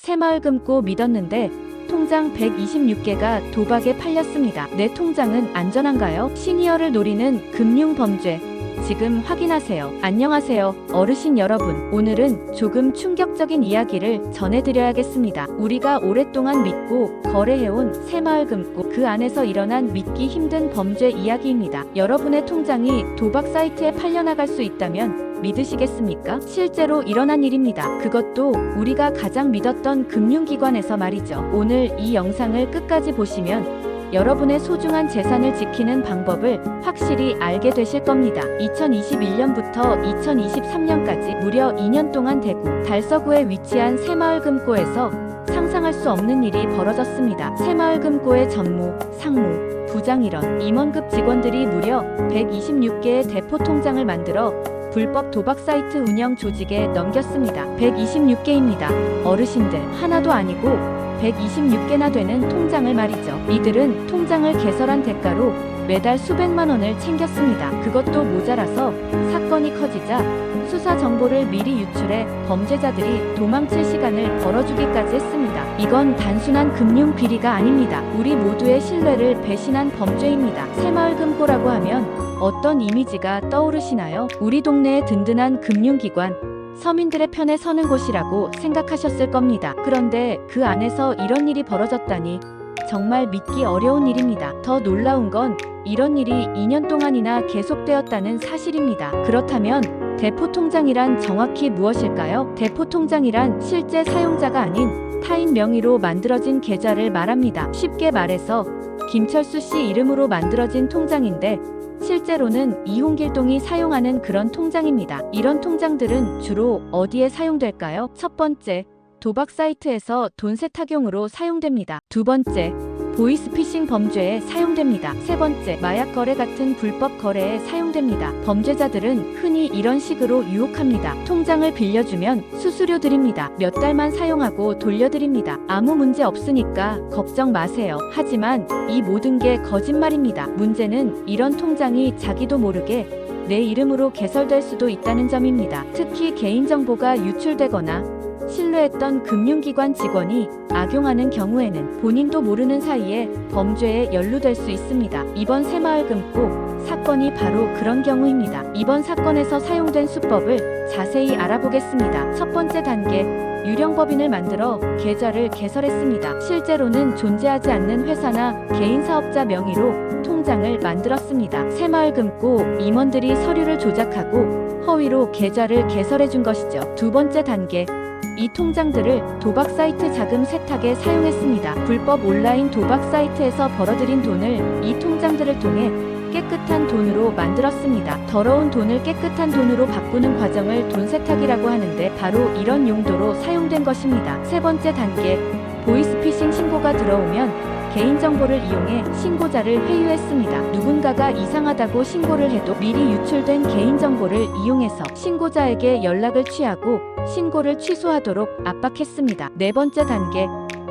새마을 금고 믿었는데 통장 126개가 도박에 팔렸습니다. 내 통장은 안전한가요? 시니어를 노리는 금융범죄. 지금 확인하세요. 안녕하세요, 어르신 여러분. 오늘은 조금 충격적인 이야기를 전해드려야겠습니다. 우리가 오랫동안 믿고 거래해온 새마을금고, 그 안에서 일어난 믿기 힘든 범죄 이야기입니다. 여러분의 통장이 도박 사이트에 팔려나갈 수 있다면 믿으시겠습니까? 실제로 일어난 일입니다. 그것도 우리가 가장 믿었던 금융기관에서 말이죠. 오늘 이 영상을 끝까지 보시면 여러분의 소중한 재산을 지키는 방법을 확실히 알게 되실 겁니다. 2021년부터 2023년까지 무려 2년 동안 대구 달서구에 위치한 새마을금고에서 상상할 수 없는 일이 벌어졌습니다. 새마을금고의 전무, 상무, 부장 이런 임원급 직원들이 무려 126개의 대포 통장을 만들어 불법 도박 사이트 운영 조직에 넘겼습니다. 126개입니다. 어르신들, 하나도 아니고 126개나 되는 통장을 말이죠. 이들은 통장을 개설한 대가로 매달 수백만 원을 챙겼습니다. 그것도 모자라서 사건이 커지자 수사 정보를 미리 유출해 범죄자들이 도망칠 시간을 벌어주기까지 했습니다. 이건 단순한 금융 비리가 아닙니다. 우리 모두의 신뢰를 배신한 범죄입니다. 새마을금고라고 하면 어떤 이미지가 떠오르시나요? 우리 동네의 든든한 금융기관, 서민들의 편에 서는 곳이라고 생각하셨을 겁니다. 그런데 그 안에서 이런 일이 벌어졌다니 정말 믿기 어려운 일입니다. 더 놀라운 건 이런 일이 2년 동안이나 계속되었다는 사실입니다. 그렇다면 대포통장이란 정확히 무엇일까요? 대포통장이란 실제 사용자가 아닌 타인 명의로 만들어진 계좌를 말합니다. 쉽게 말해서 김철수 씨 이름으로 만들어진 통장인데 실제로는 이홍길동이 사용하는 그런 통장입니다. 이런 통장들은 주로 어디에 사용될까요? 첫 번째, 도박 사이트에서 돈 세탁용으로 사용됩니다. 두 번째, 보이스피싱 범죄에 사용됩니다. 세 번째, 마약 거래 같은 불법 거래에 사용됩니다. 범죄자들은 흔히 이런 식으로 유혹합니다. 통장을 빌려주면 수수료 드립니다. 몇 달만 사용하고 돌려드립니다. 아무 문제 없으니까 걱정 마세요. 하지만 이 모든 게 거짓말입니다. 문제는 이런 통장이 자기도 모르게 내 이름으로 개설될 수도 있다는 점입니다. 특히 개인정보가 유출되거나 신뢰했던 금융기관 직원이 악용하는 경우에는 본인도 모르는 사이에 범죄에 연루될 수 있습니다. 이번 새마을금고 사건이 바로 그런 경우입니다. 이번 사건에서 사용된 수법을 자세히 알아보겠습니다. 첫 번째 단계, 유령법인을 만들어 계좌를 개설했습니다. 실제로는 존재하지 않는 회사나 개인 사업자 명의로 통장을 만들었습니다. 새마을금고 임원들이 서류를 조작하고 허위로 계좌를 개설해준 것이죠. 두 번째 단계, 이 통장들을 도박 사이트 자금 세탁에 사용했습니다. 불법 온라인 도박 사이트에서 벌어들인 돈을 이 통장들을 통해 깨끗한 돈으로 만들었습니다. 더러운 돈을 깨끗한 돈으로 바꾸는 과정을 돈 세탁이라고 하는데 바로 이런 용도로 사용된 것입니다. 세 번째 단계, 보이스피싱 신고가 들어오면 개인정보를 이용해 신고자를 회유했습니다. 누군가가 이상하다고 신고를 해도 미리 유출된 개인정보를 이용해서 신고자에게 연락을 취하고 신고를 취소하도록 압박했습니다. 네 번째 단계,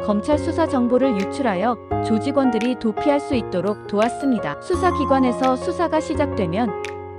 검찰 수사 정보를 유출하여 조직원들이 도피할 수 있도록 도왔습니다. 수사기관에서 수사가 시작되면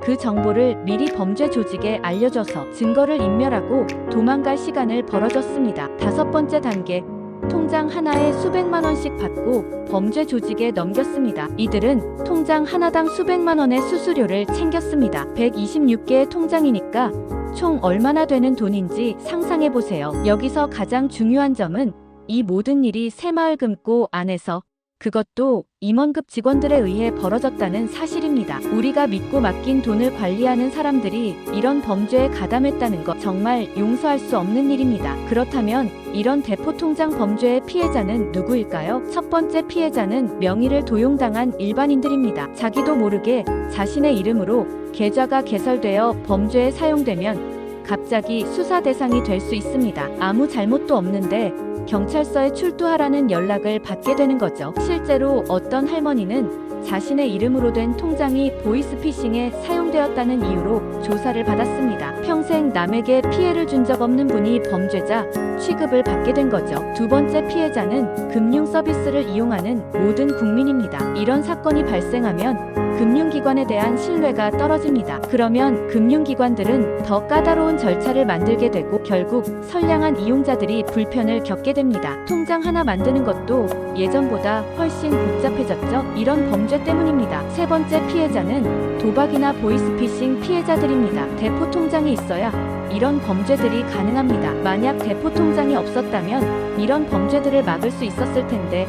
그 정보를 미리 범죄 조직에 알려줘서 증거를 인멸하고 도망갈 시간을 벌어줬습니다. 다섯 번째 단계, 통장 하나에 수백만 원씩 받고 범죄 조직에 넘겼습니다. 이들은 통장 하나당 수백만 원의 수수료를 챙겼습니다. 126개의 통장이니까 총 얼마나 되는 돈인지 상상해보세요. 여기서 가장 중요한 점은 이 모든 일이 새마을금고 안에서, 그것도 임원급 직원들에 의해 벌어졌다는 사실입니다. 우리가 믿고 맡긴 돈을 관리하는 사람들이 이런 범죄에 가담했다는 것, 정말 용서할 수 없는 일입니다. 그렇다면 이런 대포통장 범죄의 피해자는 누구일까요? 첫 번째 피해자는 명의를 도용당한 일반인들입니다. 자기도 모르게 자신의 이름으로 계좌가 개설되어 범죄에 사용되면 갑자기 수사 대상이 될 수 있습니다. 아무 잘못도 없는데 경찰서에 출두하라는 연락을 받게 되는 거죠. 실제로 어떤 할머니는 자신의 이름으로 된 통장이 보이스피싱에 사용되었다는 이유로 조사를 받았습니다. 평생 남에게 피해를 준 적 없는 분이 범죄자 취급을 받게 된 거죠. 두 번째 피해자는 금융 서비스를 이용하는 모든 국민입니다. 이런 사건이 발생하면 금융기관에 대한 신뢰가 떨어집니다. 그러면 금융기관들은 더 까다로운 절차를 만들게 되고 결국 선량한 이용자들이 불편을 겪게 됩니다. 통장 하나 만드는 것도 예전보다 훨씬 복잡해졌죠. 이런 범죄 때문입니다. 세 번째 피해자는 도박이나 보이스피싱 피해자들입니다. 대포 통장이 있어야 이런 범죄들이 가능합니다. 만약 대포 통장이 없었다면 이런 범죄들을 막을 수 있었을 텐데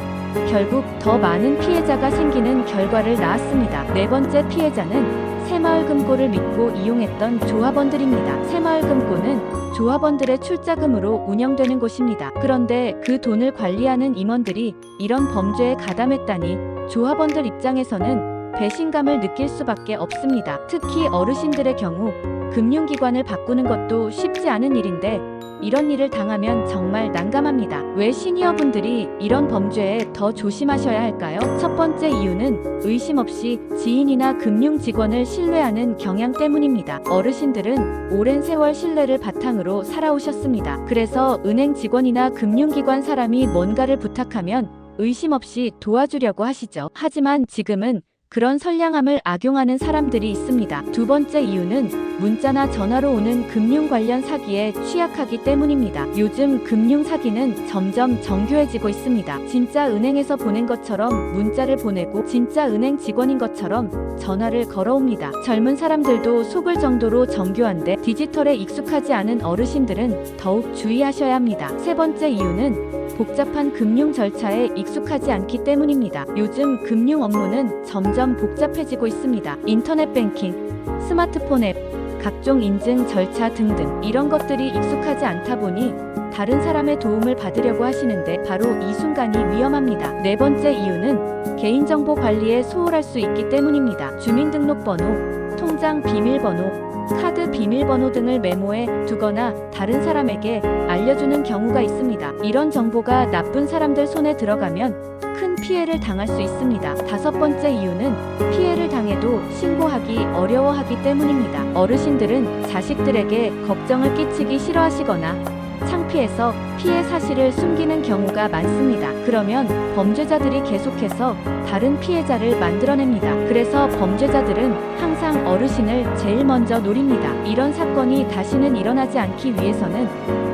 결국 더 많은 피해자가 생기는 결과를 낳았습니다. 네 번째 피해자는 새마을금고를 믿고 이용했던 조합원들입니다. 새마을금고는 조합원들의 출자금으로 운영되는 곳입니다. 그런데 그 돈을 관리하는 임원들이 이런 범죄에 가담했다니 조합원들 입장에서는 배신감을 느낄 수밖에 없습니다. 특히 어르신들의 경우 금융기관을 바꾸는 것도 쉽지 않은 일인데 이런 일을 당하면 정말 난감합니다. 왜 시니어분들이 이런 범죄에 더 조심하셔야 할까요? 첫 번째 이유는 의심 없이 지인이나 금융직원을 신뢰하는 경향 때문입니다. 어르신들은 오랜 세월 신뢰를 바탕으로 살아오셨습니다. 그래서 은행 직원이나 금융기관 사람이 뭔가를 부탁하면 의심 없이 도와주려고 하시죠. 하지만 지금은 그런 선량함을 악용하는 사람들이 있습니다. 두 번째 이유는 문자나 전화로 오는 금융 관련 사기에 취약하기 때문입니다. 요즘 금융 사기는 점점 정교해지고 있습니다. 진짜 은행에서 보낸 것처럼 문자를 보내고 진짜 은행 직원인 것처럼 전화를 걸어옵니다. 젊은 사람들도 속을 정도로 정교한데 디지털에 익숙하지 않은 어르신들은 더욱 주의하셔야 합니다. 세 번째 이유는 복잡한 금융 절차에 익숙하지 않기 때문입니다. 요즘 금융 업무는 점점 복잡해지고 있습니다. 인터넷 뱅킹, 스마트폰 앱, 각종 인증 절차 등등 이런 것들이 익숙하지 않다 보니 다른 사람의 도움을 받으려고 하시는데 바로 이 순간이 위험합니다. 네 번째 이유는 개인정보 관리에 소홀할 수 있기 때문입니다. 주민등록번호, 통장 비밀번호, 카드 비밀번호 등을 메모해 두거나 다른 사람에게 알려주는 경우가 있습니다. 이런 정보가 나쁜 사람들 손에 들어가면 큰 피해를 당할 수 있습니다. 다섯 번째 이유는 피해를 당해도 신고하기 어려워하기 때문입니다. 어르신들은 자식들에게 걱정을 끼치기 싫어하시거나 창피해서 피해 사실을 숨기는 경우가 많습니다. 그러면 범죄자들이 계속해서 다른 피해자를 만들어냅니다. 그래서 범죄자들은 항상 어르신을 제일 먼저 노립니다. 이런 사건이 다시는 일어나지 않기 위해서는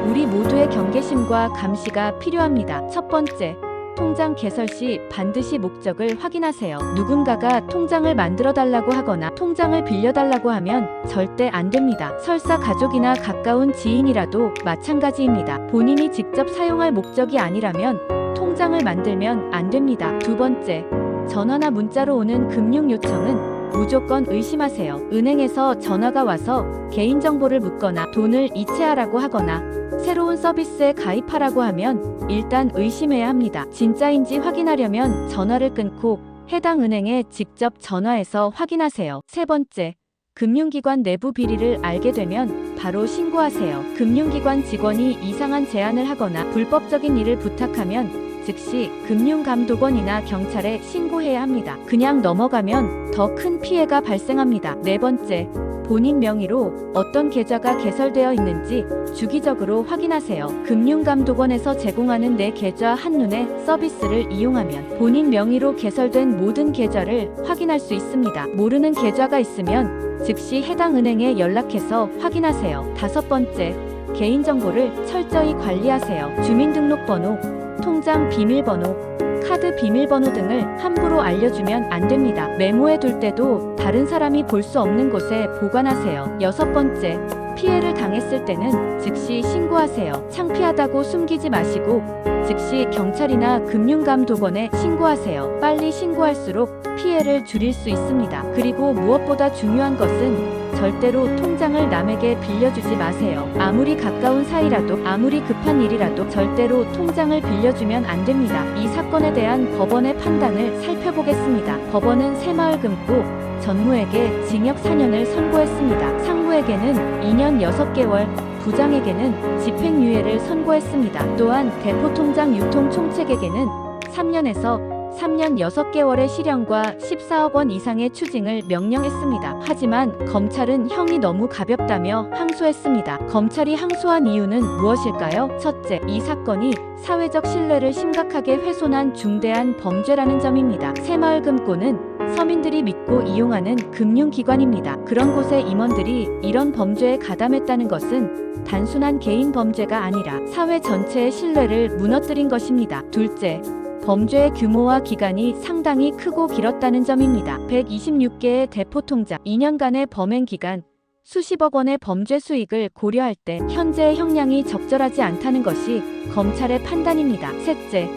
우리 모두의 경계심과 감시가 필요합니다. 첫 번째, 통장 개설 시 반드시 목적을 확인하세요. 누군가가 통장을 만들어 달라고 하거나 통장을 빌려 달라고 하면 절대 안 됩니다. 설사 가족이나 가까운 지인이라도 마찬가지입니다. 본인이 직접 사용할 목적이 아니라면 통장을 만들면 안 됩니다. 두 번째, 전화나 문자로 오는 금융 요청은 무조건 의심하세요. 은행에서 전화가 와서 개인정보를 묻거나 돈을 이체하라고 하거나 새로운 서비스에 가입하라고 하면 일단 의심해야 합니다. 진짜인지 확인하려면 전화를 끊고 해당 은행에 직접 전화해서 확인하세요. 세 번째, 금융기관 내부 비리를 알게 되면 바로 신고하세요. 금융기관 직원이 이상한 제안을 하거나 불법적인 일을 부탁하면 즉시 금융감독원이나 경찰에 신고해야 합니다. 그냥 넘어가면 더 큰 피해가 발생합니다. 네 번째, 본인 명의로 어떤 계좌가 개설되어 있는지 주기적으로 확인하세요. 금융감독원에서 제공하는 내 계좌 한눈에 서비스를 이용하면 본인 명의로 개설된 모든 계좌를 확인할 수 있습니다. 모르는 계좌가 있으면 즉시 해당 은행에 연락해서 확인하세요. 다섯 번째, 개인정보를 철저히 관리하세요. 주민등록번호, 통장 비밀번호, 카드 비밀번호 등을 함부로 알려주면 안 됩니다. 메모해둘 때도 다른 사람이 볼 수 없는 곳에 보관하세요. 여섯 번째, 피해를 당했을 때는 즉시 신고하세요. 창피하다고 숨기지 마시고 즉시 경찰이나 금융감독원에 신고하세요. 빨리 신고할수록 피해를 줄일 수 있습니다. 그리고 무엇보다 중요한 것은 절대로 통장을 남에게 빌려주지 마세요. 아무리 가까운 사이라도 아무리 급한 일이라도 절대로 통장을 빌려주면 안 됩니다. 이 사건에 대한 법원의 판단을 살펴보겠습니다. 법원은 새마을금고 전무에게 징역 4년을 선고했습니다. 상무에게는 2년 6개월, 부장에게는 집행유예를 선고했습니다. 또한 대포통장 유통 총책에게는 3년에서 3년 6개월의 실형과 14억 원 이상의 추징을 명령했습니다. 하지만 검찰은 형이 너무 가볍다며 항소했습니다. 검찰이 항소한 이유는 무엇일까요? 첫째, 이 사건이 사회적 신뢰를 심각하게 훼손한 중대한 범죄라는 점입니다. 새마을금고는 서민들이 믿고 이용하는 금융기관입니다. 그런 곳의 임원들이 이런 범죄에 가담했다는 것은 단순한 개인 범죄가 아니라 사회 전체의 신뢰를 무너뜨린 것입니다. 둘째, 범죄의 규모와 기간이 상당히 크고 길었다는 점입니다. 126개의 대포통장, 2년간의 범행 기간, 수십억 원의 범죄 수익을 고려할 때 현재의 형량이 적절하지 않다는 것이 검찰의 판단입니다. 셋째,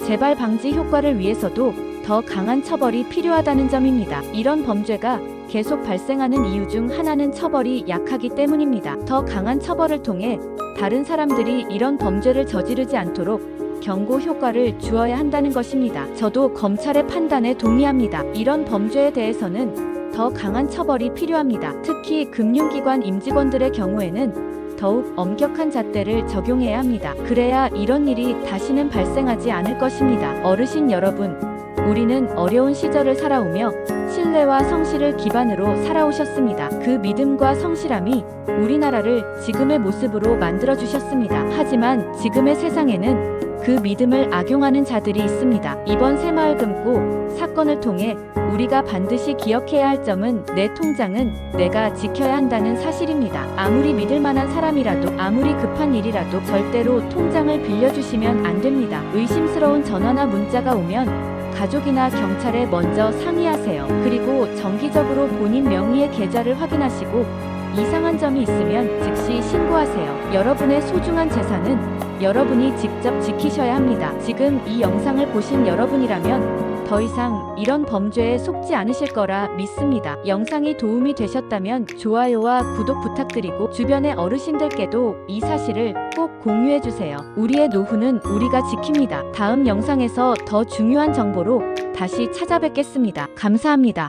재발 방지 효과를 위해서도 더 강한 처벌이 필요하다는 점입니다. 이런 범죄가 계속 발생하는 이유 중 하나는 처벌이 약하기 때문입니다. 더 강한 처벌을 통해 다른 사람들이 이런 범죄를 저지르지 않도록 경고 효과를 주어야 한다는 것입니다. 저도 검찰의 판단에 동의합니다. 이런 범죄에 대해서는 더 강한 처벌이 필요합니다. 특히 금융기관 임직원들의 경우에는 더욱 엄격한 잣대를 적용해야 합니다. 그래야 이런 일이 다시는 발생하지 않을 것입니다. 어르신 여러분, 우리는 어려운 시절을 살아오며 신뢰와 성실을 기반으로 살아오셨습니다. 그 믿음과 성실함이 우리나라를 지금의 모습으로 만들어주셨습니다. 하지만 지금의 세상에는 그 믿음을 악용하는 자들이 있습니다. 이번 새마을금고 사건을 통해 우리가 반드시 기억해야 할 점은 내 통장은 내가 지켜야 한다는 사실입니다. 아무리 믿을 만한 사람이라도, 아무리 급한 일이라도 절대로 통장을 빌려주시면 안 됩니다. 의심스러운 전화나 문자가 오면 가족이나 경찰에 먼저 상의하세요. 그리고 정기적으로 본인 명의의 계좌를 확인하시고 이상한 점이 있으면 즉시 신고하세요. 여러분의 소중한 재산은 여러분이 직접 지키셔야 합니다. 지금 이 영상을 보신 여러분이라면 더 이상 이런 범죄에 속지 않으실 거라 믿습니다. 영상이 도움이 되셨다면 좋아요와 구독 부탁드리고 주변의 어르신들께도 이 사실을 꼭 공유해주세요. 우리의 노후는 우리가 지킵니다. 다음 영상에서 더 중요한 정보로 다시 찾아뵙겠습니다. 감사합니다.